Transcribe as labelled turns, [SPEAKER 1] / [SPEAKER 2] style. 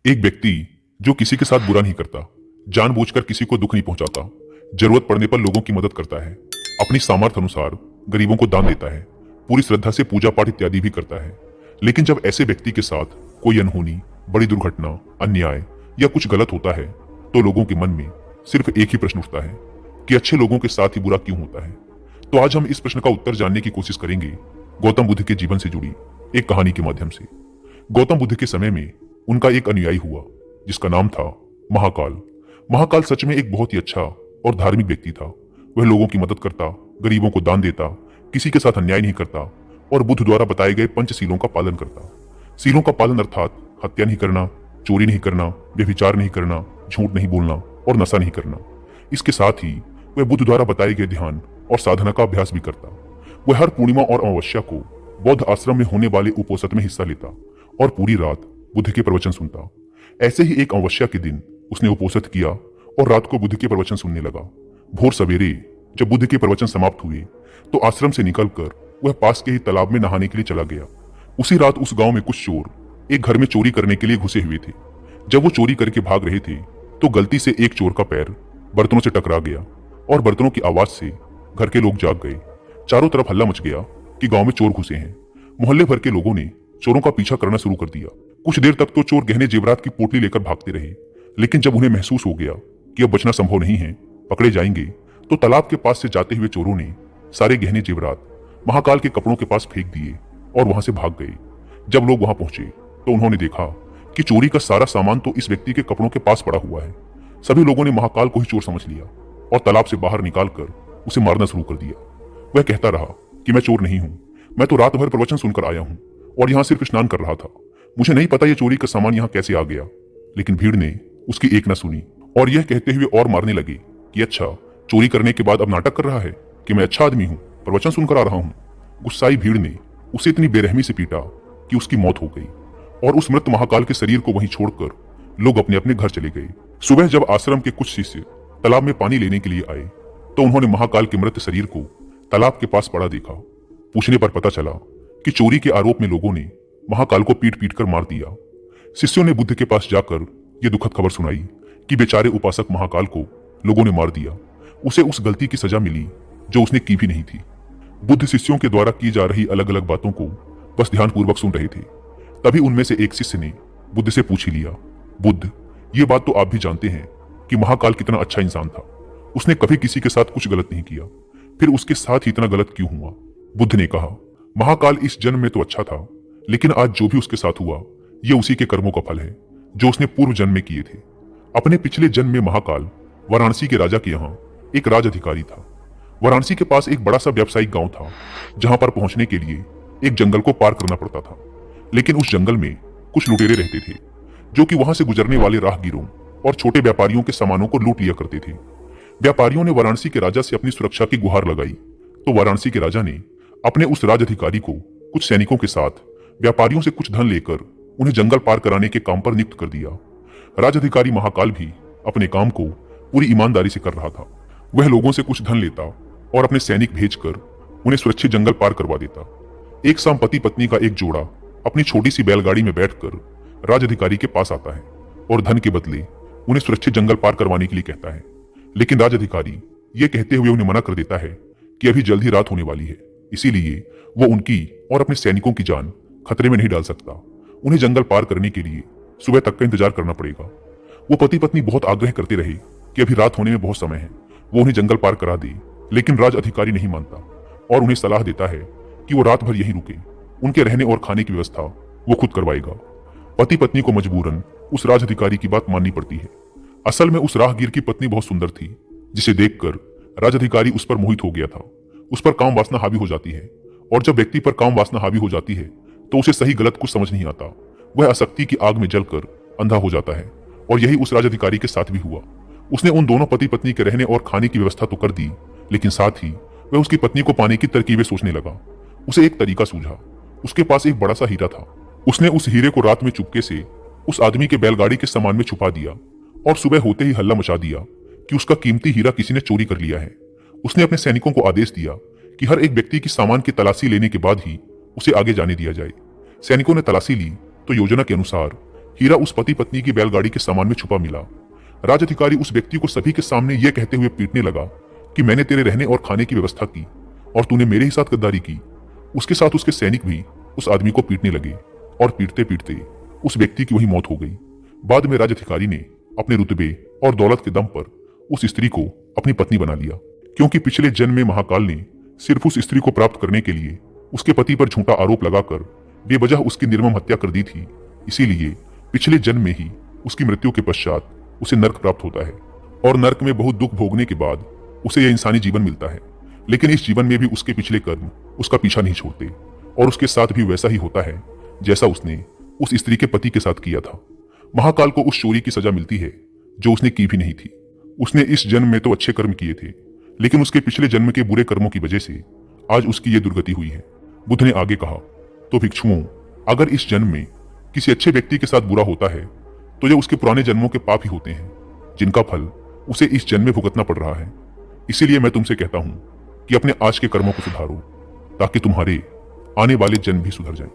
[SPEAKER 1] एक व्यक्ति जो किसी के साथ बुरा नहीं करता, जानबूझकर किसी को दुख नहीं पहुंचाता, जरूरत पड़ने पर लोगों की मदद करता है, अपनी सामर्थ्य अनुसार गरीबों को दान देता है, पूरी श्रद्धा से पूजा पाठ इत्यादि भी करता है। लेकिन जब ऐसे व्यक्ति के साथ कोई अनहोनी, बड़ी दुर्घटना, अन्याय या कुछ गलत होता है तो लोगों के मन में सिर्फ एक ही प्रश्न उठता है कि अच्छे लोगों के साथ ही बुरा क्यों होता है। तो आज हम इस प्रश्न का उत्तर जानने की कोशिश करेंगे गौतम बुद्ध के जीवन से जुड़ी एक कहानी के माध्यम से। गौतम बुद्ध के समय में उनका एक अनुयायी हुआ जिसका नाम था महाकाल। महाकाल सच में एक बहुत ही अच्छा और धार्मिक व्यक्ति था। वह लोगों की मदद करता, गरीबों को दान देता, किसी के साथ अन्याय नहीं करता और बुद्ध द्वारा बताए गए पंचशीलों का पालन करता। सीलों का पालन अर्थात हत्या नहीं करना, चोरी नहीं करना, व्यभिचार नहीं करना, झूठ नहीं बोलना और नशा नहीं करना। इसके साथ ही वह बुद्ध द्वारा बताए गए ध्यान और साधना का अभ्यास भी करता। वह हर पूर्णिमा और अमावस्या को बौद्ध आश्रम में होने वाले उपोषण में हिस्सा लेता और पूरी रात बुद्ध के प्रवचन सुनता। ऐसे ही एक अमावस्या के दिन उसने उपोषण किया और रात को बुद्ध के प्रवचन सुनने लगा। भोर सवेरे जब बुद्ध के प्रवचन समाप्त हुए तो आश्रम से निकलकर वह पास के ही तालाब में नहाने के लिए चला गया। उसी रात उस गांव में कुछ चोर एक घर में चोरी करने के लिए घुसे हुए थे। जब वो चोरी करके भाग रहे थे तो गलती से एक चोर का पैर बर्तनों से टकरा गया और बर्तनों की आवाज से घर के लोग जाग गए। चारों तरफ हल्ला मच गया कि गांव में चोर घुसे हैं। मोहल्ले भर के लोगों ने चोरों का पीछा करना शुरू कर दिया। कुछ देर तक तो चोर गहने जेवरात की पोटली लेकर भागते रहे, लेकिन जब उन्हें महसूस हो गया कि अब बचना संभव नहीं है, पकड़े जाएंगे, तो तालाब के पास से जाते हुए चोरों ने सारे गहने जेवरात महाकाल के कपड़ों के पास फेंक दिए और वहां से भाग गए। जब लोग वहां पहुंचे तो उन्होंने देखा कि चोरी का सारा सामान तो इस व्यक्ति के कपड़ों के पास पड़ा हुआ है। सभी लोगों ने महाकाल को ही चोर समझ लिया और तालाब से बाहर निकालकर उसे मारना शुरू कर दिया। वह कहता रहा कि मैं चोर नहीं हूं, मैं तो रात भर प्रवचन सुनकर आया हूं और यहाँ सिर्फ स्नान कर रहा था। मुझे नहीं पता ये चोरी का सामान यहाँ कैसे आ गया। लेकिन भीड़ ने उसकी एक न सुनी और यह कहते हुए और मारने लगे कि अच्छा, चोरी करने के बाद अब नाटक कर रहा है कि मैं अच्छा आदमी हूँ, प्रवचन सुनकर आ रहा हूँ। गुस्साई भीड़ ने उसे इतनी बेरहमी से पीटा कि उसकी मौत हो गई और उस मृत महाकाल के शरीर को वहीं छोड़कर लोग अपने अपने घर चले गए। सुबह जब आश्रम के कुछ शिष्य तालाब में पानी लेने के लिए आए तो उन्होंने महाकाल के मृत शरीर को तालाब के पास पड़ा देखा। पूछने पर पता चला कि चोरी के आरोप में लोगों ने महाकाल को पीट पीट कर मार दिया। शिष्यों ने बुद्ध के पास जाकर यह दुखद खबर सुनाई कि बेचारे उपासक महाकाल को लोगों ने मार दिया। उसे उस गलती की सजा मिली जो उसने की भी नहीं थी। बुद्ध शिष्यों के द्वारा की जा रही अलग अलग बातों को बस ध्यानपूर्वक सुन रहे थे। तभी उनमें से एक शिष्य ने बुद्ध से पूछ ही लिया, बुद्ध, ये बात तो आप भी जानते हैं कि महाकाल कितना अच्छा इंसान था। उसने कभी किसी के साथ कुछ गलत नहीं किया, फिर उसके साथ ही इतना गलत क्यों हुआ? बुद्ध ने कहा, महाकाल इस जन्म में तो अच्छा था, लेकिन आज जो भी उसके साथ हुआ ये उसी के कर्मों का फल है जो उसने पूर्व जन्म में किए थे। अपने पिछले जन्म में महाकाल वाराणसी के राजा के यहाँ एक राज अधिकारी था। वाराणसी के पास एक बड़ा सा व्यावसायिक गांव था जहां पर पहुंचने के लिए एक जंगल को पार करना पड़ता था। लेकिन उस जंगल में कुछ लुटेरे रहते थे जो कि वहां से गुजरने वाले राहगीरों और छोटे व्यापारियों के सामानों को लूट लिया करते थे। व्यापारियों ने वाराणसी के राजा से अपनी सुरक्षा की गुहार लगाई तो वाराणसी के राजा ने अपने उस राज अधिकारी को कुछ सैनिकों के साथ व्यापारियों से कुछ धन लेकर उन्हें जंगल पार कराने के काम पर नियुक्त कर दिया। राज अधिकारी महाकाल भी अपने काम को पूरी ईमानदारी से कर रहा था। वह लोगों से कुछ धन लेता और अपने सैनिक भेजकर उन्हें सुरक्षित जंगल पार करवा देता। एक शाम पति पत्नी का एक जोड़ा अपनी छोटी सी बैलगाड़ी में बैठकर राज अधिकारी के पास आता है और धन के बदले उन्हें सुरक्षित जंगल पार करवाने के लिए कहता है। लेकिन राज अधिकारी ये कहते हुए उन्हें मना कर देता है कि अभी जल्द ही रात होने वाली है, इसीलिए वो उनकी और अपने सैनिकों की जान खतरे में नहीं डाल सकता। उन्हें जंगल पार करने के लिए सुबह तक का इंतजार करना पड़ेगा। वो पति पत्नी बहुत आग्रह करते रहे कि अभी रात होने में बहुत समय है, वो उन्हें जंगल पार करा दे, लेकिन राज अधिकारी नहीं मानता और उन्हें सलाह देता है कि वो रात भर यहीं रुके। उनके रहने और खाने की व्यवस्था वो खुद करवाएगा। पति पत्नी को मजबूरन उस राज अधिकारी की बात माननी पड़ती है। असल में उस राहगीर की पत्नी बहुत सुंदर थी, जिसे देखकर राज अधिकारी उस पर मोहित हो गया था। उस पर काम वासना हावी हो जाती है और जब व्यक्ति पर काम वासना हावी हो जाती है तो उसे सही गलत कुछ समझ नहीं आता। वह आसक्ति की आग में जलकर अंधा हो जाता है और यही उस राज अधिकारी के साथ भी हुआ। उसने उन दोनों पति पत्नी के रहने और खाने की व्यवस्था तो कर दी, लेकिन साथ ही वह उसकी पत्नी को पाने की तरकीबें सोचने लगा। उसे एक तरीका सूझा। उसके पास एक बड़ा सा हीरा था। उसने उस हीरे को रात में चुपके से उस आदमी के बैलगाड़ी के सामान में छुपा दिया और सुबह होते ही हल्ला मचा दिया कि उसका कीमती हीरा किसी ने चोरी कर लिया है। उसने अपने सैनिकों को आदेश दिया कि हर एक व्यक्ति की सामान की तलाशी लेने के बाद ही उसे आगे जाने दिया जाए। सैनिकों ने तलाशी ली तो योजना के अनुसार हीरा उस पति पत्नी की बैलगाड़ी के सामान में छुपा मिला। राज अधिकारी उस व्यक्ति को सभी के सामने यह कहते हुए पीटने लगा कि मैंने तेरे रहने और खाने की व्यवस्था की और तूने मेरे ही साथ गद्दारी की। उसके साथ उसके सैनिक भी उस आदमी को पीटने लगे और पीटते पीटते उस व्यक्ति की वही मौत हो गई। बाद में राज अधिकारी ने अपने रुतबे और दौलत के दम पर उस स्त्री को अपनी पत्नी बना लिया, क्योंकि पिछले जन्म में महाकाल ने सिर्फ उस स्त्री को प्राप्त करने के लिए उसके पति पर झूठा आरोप लगाकर बेवजह उसकी निर्मम हत्या कर दी थी। इसीलिए पिछले जन्म में ही उसकी मृत्यु के पश्चात उसे नर्क प्राप्त होता है और नर्क में बहुत दुख भोगने के बाद उसे यह इंसानी जीवन मिलता है। लेकिन इस जीवन में भी उसके पिछले कर्म उसका पीछा नहीं छोड़ते और उसके साथ भी वैसा ही होता है जैसा उसने उस स्त्री के पति के साथ किया था। महाकाल को उस चोरी की सजा मिलती है जो उसने की भी नहीं थी। उसने इस जन्म में तो अच्छे कर्म किए थे, लेकिन उसके पिछले जन्म के बुरे कर्मों की वजह से आज उसकी ये दुर्गति हुई है। बुद्ध ने आगे कहा, तो भिक्षुओं, अगर इस जन्म में किसी अच्छे व्यक्ति के साथ बुरा होता है तो यह उसके पुराने जन्मों के पाप ही होते हैं, जिनका फल उसे इस जन्म में भुगतना पड़ रहा है। इसीलिए मैं तुमसे कहता हूं कि अपने आज के कर्मों को सुधारो, ताकि तुम्हारे आने वाले जन्म भी सुधर जाएं।